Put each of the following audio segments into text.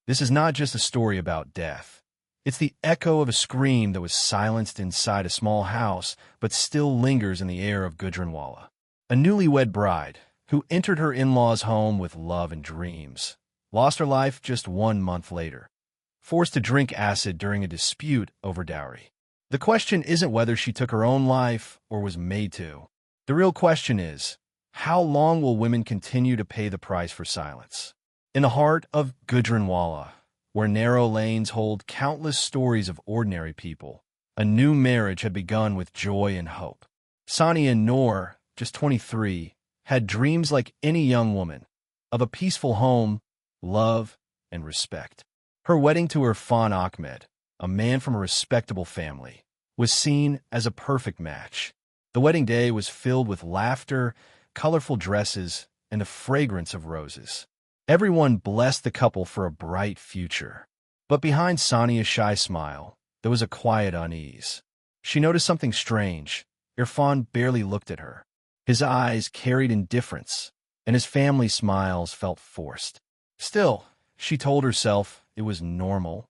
This is not just a story about death. It's the echo of a scream that was silenced inside a small house but still lingers in the air of Gujranwala. A newlywed bride, who entered her in-laws' home with love and dreams, lost her life just 1 month later, forced to drink acid during a dispute over dowry. The question isn't whether she took her own life or was made to. The real question is, how long will women continue to pay the price for silence? In the heart of Gujranwala, where narrow lanes hold countless stories of ordinary people, a new marriage had begun with joy and hope. Sania Noor, just 23, had dreams like any young woman, of a peaceful home, love, and respect. Her wedding to Irfan Ahmed, a man from a respectable family, was seen as a perfect match. The wedding day was filled with laughter, colorful dresses, and the fragrance of roses. Everyone blessed the couple for a bright future. But behind Sania's shy smile, there was a quiet unease. She noticed something strange. Irfan barely looked at her. His eyes carried indifference, and his family smiles felt forced. Still, she told herself it was normal.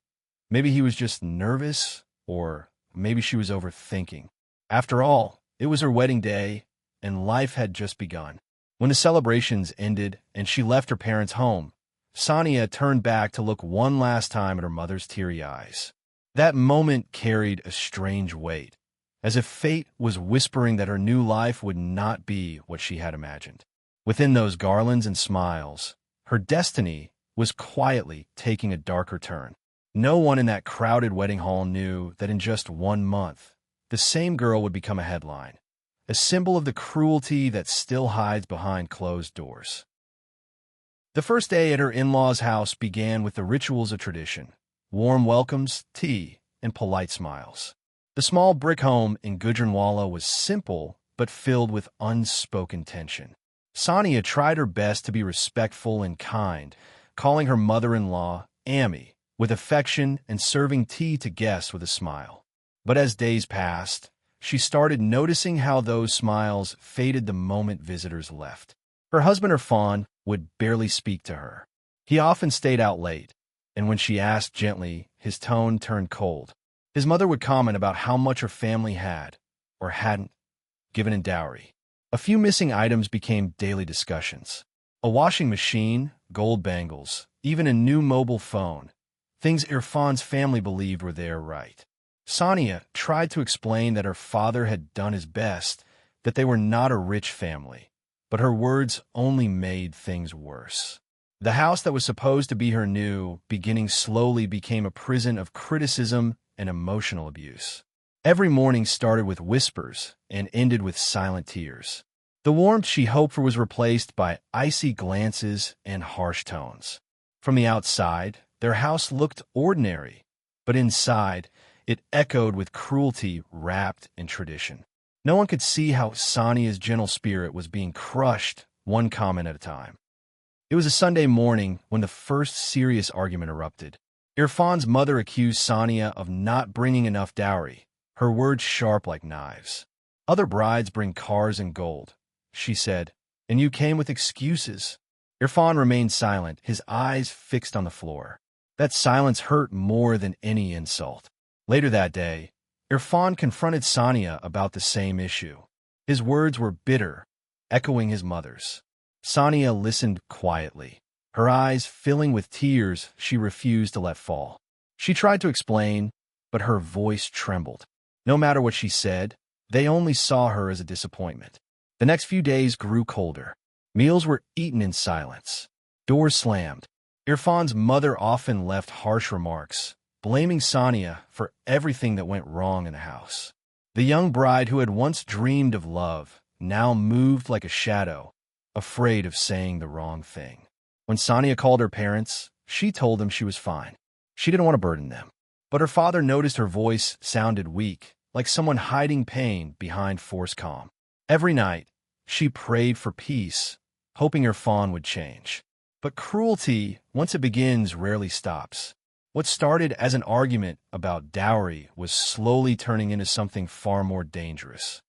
Maybe he was just nervous, or maybe she was overthinking. After all, it was her wedding day, and life had just begun. When the celebrations ended and she left her parents' home, Sania turned back to look one last time at her mother's teary eyes. That moment carried a strange weight, as if fate was whispering that her new life would not be what she had imagined. Within those garlands and smiles, her destiny was quietly taking a darker turn. No one in that crowded wedding hall knew that in just 1 month, the same girl would become a headline, a symbol of the cruelty that still hides behind closed doors. The first day at her in-laws' house began with the rituals of tradition: warm welcomes, tea, and polite smiles. The small brick home in Gujranwala was simple but filled with unspoken tension. Sania tried her best to be respectful and kind, calling her mother-in-law Ami with affection and serving tea to guests with a smile. But as days passed, she started noticing how those smiles faded the moment visitors left. Her husband Irfan would barely speak to her. He often stayed out late, and when she asked gently, his tone turned cold. His mother would comment about how much her family had, or hadn't, given in dowry. A few missing items became daily discussions. A washing machine, gold bangles, even a new mobile phone. Things Irfan's family believed were their right. Sania tried to explain that her father had done his best, that they were not a rich family, but her words only made things worse. The house that was supposed to be her new beginning slowly became a prison of criticism and emotional abuse. Every morning started with whispers and ended with silent tears. The warmth she hoped for was replaced by icy glances and harsh tones. From the outside, their house looked ordinary, but inside, it echoed with cruelty wrapped in tradition. No one could see how Sania's gentle spirit was being crushed, one comment at a time. It was a Sunday morning when the first serious argument erupted. Irfan's mother accused Sania of not bringing enough dowry, her words sharp like knives. "Other brides bring cars and gold," she said, "and you came with excuses." Irfan remained silent, his eyes fixed on the floor. That silence hurt more than any insult. Later that day, Irfan confronted Sania about the same issue. His words were bitter, echoing his mother's. Sania listened quietly, her eyes filling with tears she refused to let fall. She tried to explain, but her voice trembled. No matter what she said, they only saw her as a disappointment. The next few days grew colder. Meals were eaten in silence. Doors slammed. Irfan's mother often left harsh remarks, blaming Sania for everything that went wrong in the house. The young bride who had once dreamed of love now moved like a shadow, afraid of saying the wrong thing. When Sania called her parents, she told them she was fine. She didn't want to burden them. But her father noticed her voice sounded weak, like someone hiding pain behind forced calm. Every night, she prayed for peace, hoping Irfan would change. But cruelty, once it begins, rarely stops. What started as an argument about dowry was slowly turning into something far more dangerous.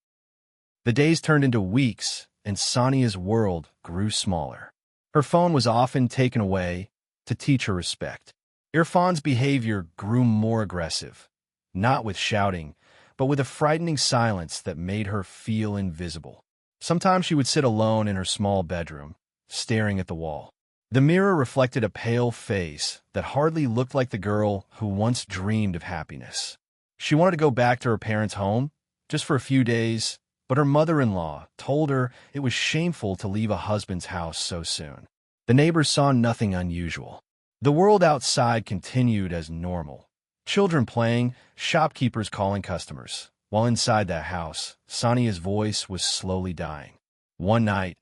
The days turned into weeks, and Sania's world grew smaller. Her phone was often taken away to teach her respect. Irfan's behavior grew more aggressive, not with shouting, but with a frightening silence that made her feel invisible. Sometimes she would sit alone in her small bedroom, staring at the wall. The mirror reflected a pale face that hardly looked like the girl who once dreamed of happiness. She wanted to go back to her parents' home, just for a few days, but her mother-in-law told her it was shameful to leave a husband's house so soon. The neighbors saw nothing unusual. The world outside continued as normal. Children playing, shopkeepers calling customers. While inside that house, Sania's voice was slowly dying. One night,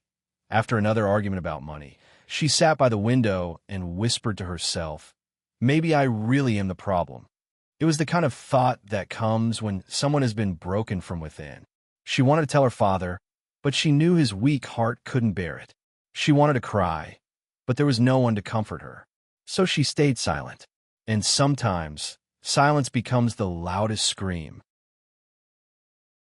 after another argument about money, she sat by the window and whispered to herself, "Maybe I really am the problem." It was the kind of thought that comes when someone has been broken from within. She wanted to tell her father, but she knew his weak heart couldn't bear it. She wanted to cry, but there was no one to comfort her. So she stayed silent. And sometimes, silence becomes the loudest scream.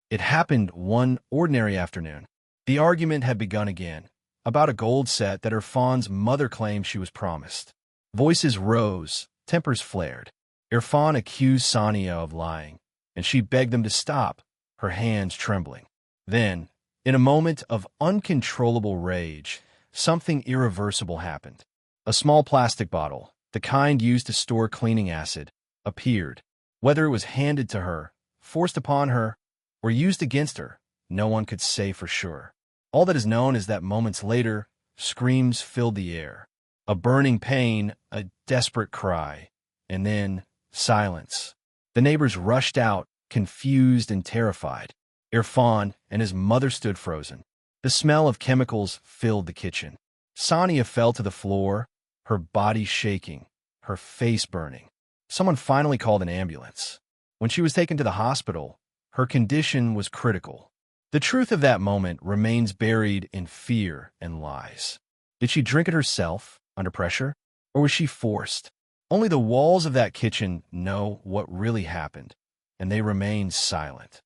It happened one ordinary afternoon. The argument had begun again, about a gold set that Irfan's mother claimed she was promised. Voices rose, tempers flared. Irfan accused Sania of lying, and she begged them to stop, her hands trembling. Then, in a moment of uncontrollable rage, something irreversible happened. A small plastic bottle, the kind used to store cleaning acid, appeared. Whether it was handed to her, forced upon her, or used against her, no one could say for sure. All that is known is that moments later, screams filled the air. A burning pain, a desperate cry, and then silence. The neighbors rushed out, confused and terrified. Irfan and his mother stood frozen. The smell of chemicals filled the kitchen. Sania fell to the floor, her body shaking, her face burning. Someone finally called an ambulance. When she was taken to the hospital, her condition was critical. The truth of that moment remains buried in fear and lies. Did she drink it herself, under pressure, or was she forced? Only the walls of that kitchen know what really happened, and they remain silent.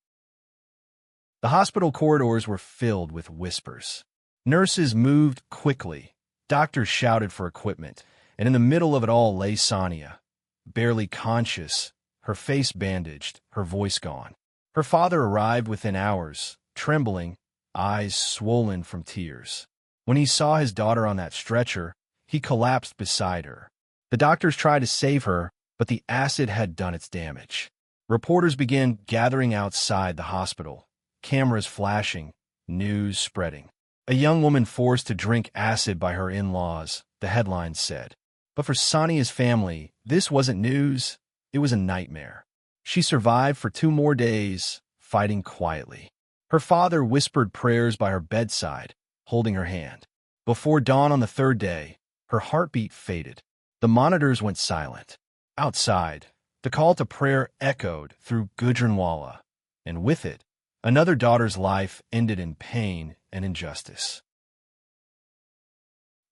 The hospital corridors were filled with whispers. Nurses moved quickly, doctors shouted for equipment, and in the middle of it all lay Sania, barely conscious, her face bandaged, her voice gone. Her father arrived within hours, trembling, eyes swollen from tears. When he saw his daughter on that stretcher, he collapsed beside her. The doctors tried to save her, but the acid had done its damage. Reporters began gathering outside the hospital, cameras flashing, news spreading. A young woman forced to drink acid by her in-laws, the headlines said. But for Sania's family, this wasn't news, it was a nightmare. She survived for 2 more days, fighting quietly. Her father whispered prayers by her bedside, holding her hand. Before dawn on the 3rd day, her heartbeat faded. The monitors went silent. Outside, the call to prayer echoed through Gujranwala, and with it, another daughter's life ended in pain and injustice.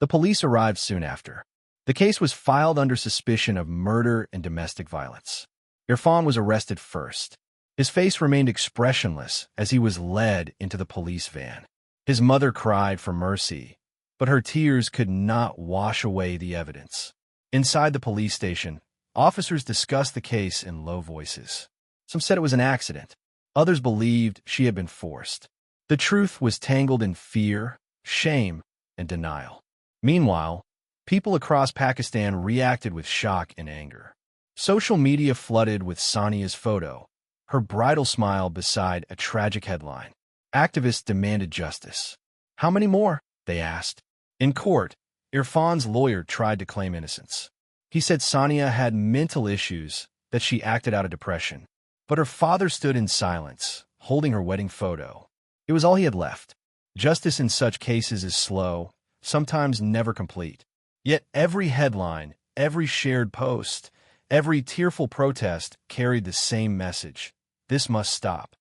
The police arrived soon after. The case was filed under suspicion of murder and domestic violence. Irfan was arrested first. His face remained expressionless as he was led into the police van. His mother cried for mercy, but her tears could not wash away the evidence. Inside the police station, officers discussed the case in low voices. Some said it was an accident. Others believed she had been forced. The truth was tangled in fear, shame, and denial. Meanwhile, people across Pakistan reacted with shock and anger. Social media flooded with Sania's photo, her bridal smile beside a tragic headline. Activists demanded justice. How many more? They asked. In court, Irfan's lawyer tried to claim innocence. He said Sania had mental issues, that she acted out of depression. But her father stood in silence, holding her wedding photo. It was all he had left. Justice in such cases is slow, sometimes never complete. Yet every headline, every shared post, every tearful protest carried the same message. This must stop.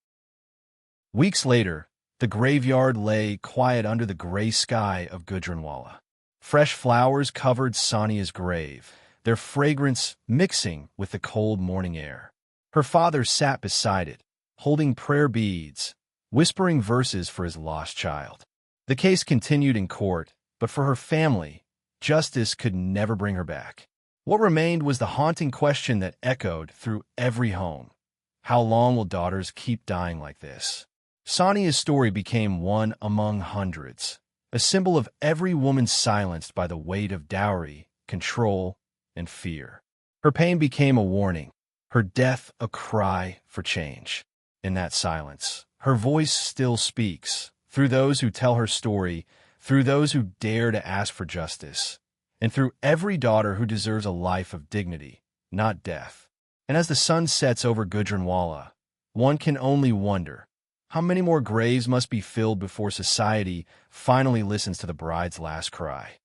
Weeks later, the graveyard lay quiet under the gray sky of Gujranwala. Fresh flowers covered Sania's grave, their fragrance mixing with the cold morning air. Her father sat beside it, holding prayer beads, whispering verses for his lost child. The case continued in court, but for her family, justice could never bring her back. What remained was the haunting question that echoed through every home. How long will daughters keep dying like this? Sania's story became one among hundreds, a symbol of every woman silenced by the weight of dowry, control, and fear. Her pain became a warning, her death a cry for change. In that silence, her voice still speaks, through those who tell her story, through those who dare to ask for justice, and through every daughter who deserves a life of dignity, not death. And as the sun sets over Gujranwala, one can only wonder, how many more graves must be filled before society finally listens to the bride's last cry?